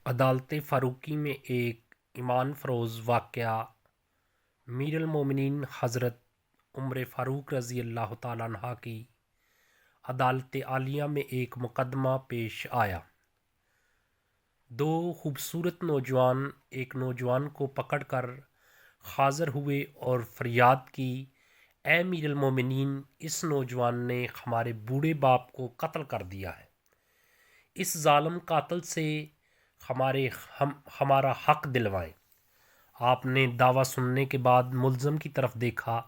عدالت فاروقی میں ایک ایمان فروز واقعہ میر المومنین حضرت عمر فاروق رضی اللہ تعالیٰ عنہ کی عدالت عالیہ میں ایک مقدمہ پیش آیا۔ دو خوبصورت نوجوان ایک نوجوان کو پکڑ کر حاضر ہوئے اور فریاد کی، اے میر المومنین، اس نوجوان نے ہمارے بوڑھے باپ کو قتل کر دیا ہے، اس ظالم قاتل سے ہمارا حق دلوائیں۔ آپ نے دعویٰ سننے کے بعد ملزم کی طرف دیکھا،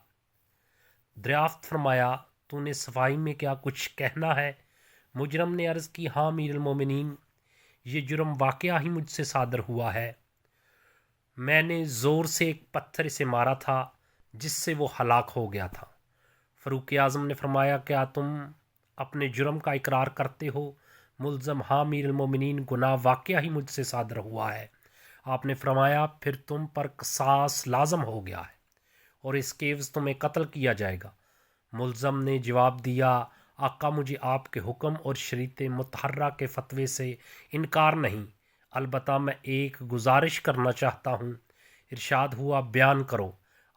دریافت فرمایا، تو نے صفائی میں کیا کچھ کہنا ہے؟ مجرم نے عرض کی، ہاں میر المومنین، یہ جرم واقعہ ہی مجھ سے صادر ہوا ہے۔ میں نے زور سے ایک پتھر اسے مارا تھا جس سے وہ ہلاک ہو گیا تھا۔ فاروق اعظم نے فرمایا، کیا تم اپنے جرم کا اقرار کرتے ہو؟ ملزم، ہاں میر المومنین، گناہ واقعہ ہی مجھ سے صادر ہوا ہے۔ آپ نے فرمایا، پھر تم پر قصاص لازم ہو گیا ہے اور اس کے عوض تمہیں قتل کیا جائے گا۔ ملزم نے جواب دیا، آقا، مجھے آپ کے حکم اور شریعت مطہرہ کے فتوے سے انکار نہیں، البتہ میں ایک گزارش کرنا چاہتا ہوں۔ ارشاد ہوا، بیان کرو۔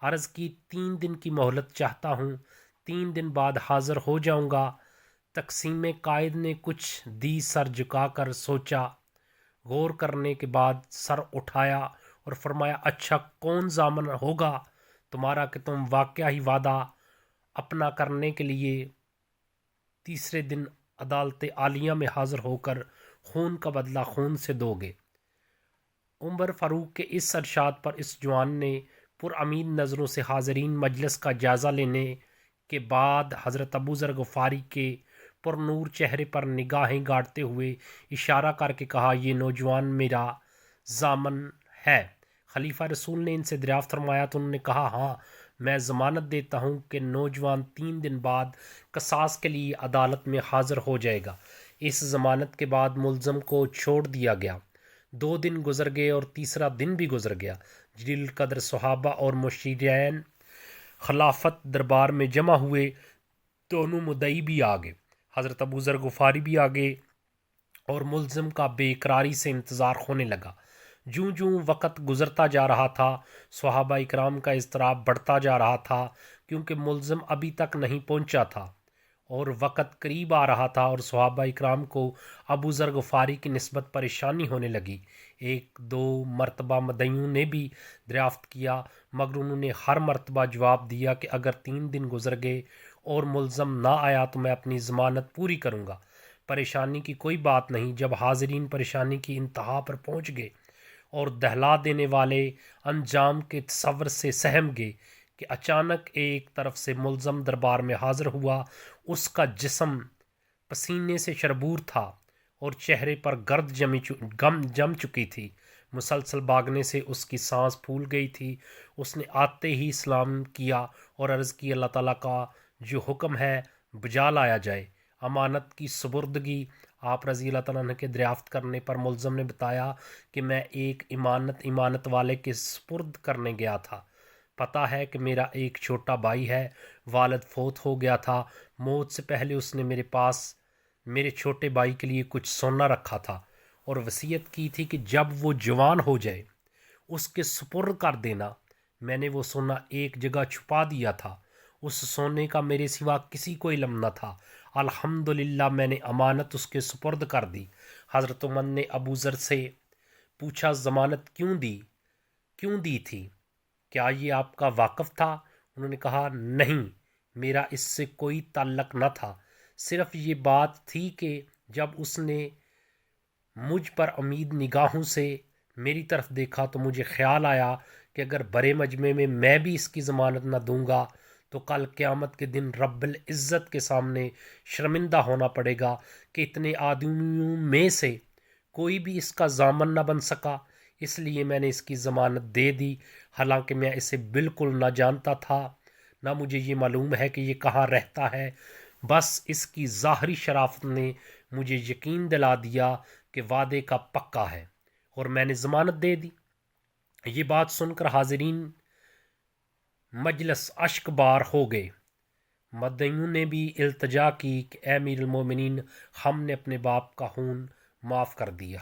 عرض کی، 3 دن کی مہلت چاہتا ہوں، 3 دن بعد حاضر ہو جاؤں گا۔ تقسیم قائد نے کچھ دی، سر جھکا کر سوچا، غور کرنے کے بعد سر اٹھایا اور فرمایا، اچھا، کون ضامن ہوگا تمہارا کہ تم واقعہ ہی وعدہ اپنا کرنے کے لیے تیسرے دن عدالت عالیہ میں حاضر ہو کر خون کا بدلہ خون سے دو گے؟ عمر فاروق کے اس ارشاد پر اس جوان نے پرامید نظروں سے حاضرین مجلس کا جائزہ لینے کے بعد حضرت ابو ذر غفاری کے پر نور چہرے پر نگاہیں گاڑتے ہوئے اشارہ کر کے کہا، یہ نوجوان میرا ضامن ہے۔ خلیفہ رسول نے ان سے دریافت فرمایا تو انہوں نے کہا، ہاں، میں ضمانت دیتا ہوں کہ نوجوان 3 دن بعد قصاص کے لیے عدالت میں حاضر ہو جائے گا۔ اس ضمانت کے بعد ملزم کو چھوڑ دیا گیا۔ 2 دن گزر گئے اور تیسرا دن بھی گزر گیا۔ جلیل القدر صحابہ اور مشیرین خلافت دربار میں جمع ہوئے، دونوں مدعی بھی آ گئے، حضرت ابو ذر غفاری بھی آ گئے اور ملزم کا بے قراری سے انتظار ہونے لگا۔ جوں جوں وقت گزرتا جا رہا تھا، صحابہ اکرام کا اضطراب بڑھتا جا رہا تھا، کیونکہ ملزم ابھی تک نہیں پہنچا تھا اور وقت قریب آ رہا تھا اور صحابہ اکرام کو ابو ذر غفاری کی نسبت پریشانی ہونے لگی۔ 1-2 مرتبہ مدعیوں نے بھی دریافت کیا، مگر انہوں نے ہر مرتبہ جواب دیا کہ اگر 3 دن گزر گئے اور ملزم نہ آیا تو میں اپنی ضمانت پوری کروں گا۔ پریشانی کی کوئی بات نہیں۔ جب حاضرین پریشانی کی انتہا پر پہنچ گئے اور دہلا دینے والے انجام کے تصور سے سہم گئے کہ اچانک ایک طرف سے ملزم دربار میں حاضر ہوا۔ اس کا جسم پسینے سے شربور تھا اور چہرے پر گرد جم چکی تھی، مسلسل بھاگنے سے اس کی سانس پھول گئی تھی۔ اس نے آتے ہی سلام کیا اور عرض کی، اللہ تعالیٰ کا جو حکم ہے بجا لایا جائے۔ امانت کی سپردگی۔ آپ رضی اللہ تعالیٰ عنہ کے دریافت کرنے پر ملزم نے بتایا کہ میں ایک امانت والے کے سپرد کرنے گیا تھا۔ پتہ ہے کہ میرا ایک چھوٹا بھائی ہے، والد فوت ہو گیا تھا، موت سے پہلے اس نے میرے پاس میرے چھوٹے بھائی کے لیے کچھ سونا رکھا تھا اور وصیت کی تھی کہ جب وہ جوان ہو جائے اس کے سپرد کر دینا۔ میں نے وہ سونا ایک جگہ چھپا دیا تھا، اس سونے کا میرے سوا کسی کو علم نہ تھا۔ الحمدللہ میں نے امانت اس کے سپرد کر دی۔ حضرت عمر نے ابو ذر سے پوچھا، ضمانت کیوں دی تھی؟ کیا یہ آپ کا واقف تھا؟ انہوں نے کہا، نہیں، میرا اس سے کوئی تعلق نہ تھا، صرف یہ بات تھی کہ جب اس نے مجھ پر امید نگاہوں سے میری طرف دیکھا تو مجھے خیال آیا کہ اگر بڑے مجمع میں بھی اس کی ضمانت نہ دوں گا تو کل قیامت کے دن رب العزت کے سامنے شرمندہ ہونا پڑے گا کہ اتنے آدمیوں میں سے کوئی بھی اس کا ضامن نہ بن سکا، اس لیے میں نے اس کی ضمانت دے دی، حالانکہ میں اسے بالکل نہ جانتا تھا، نہ مجھے یہ معلوم ہے کہ یہ کہاں رہتا ہے۔ بس اس کی ظاہری شرافت نے مجھے یقین دلا دیا کہ وعدے کا پکا ہے اور میں نے ضمانت دے دی۔ یہ بات سن کر حاضرین مجلس اشک بار ہو گئے۔ مدعیوں نے بھی التجا کی کہ اے امیر المومنین، ہم نے اپنے باپ کا خون معاف کر دیا۔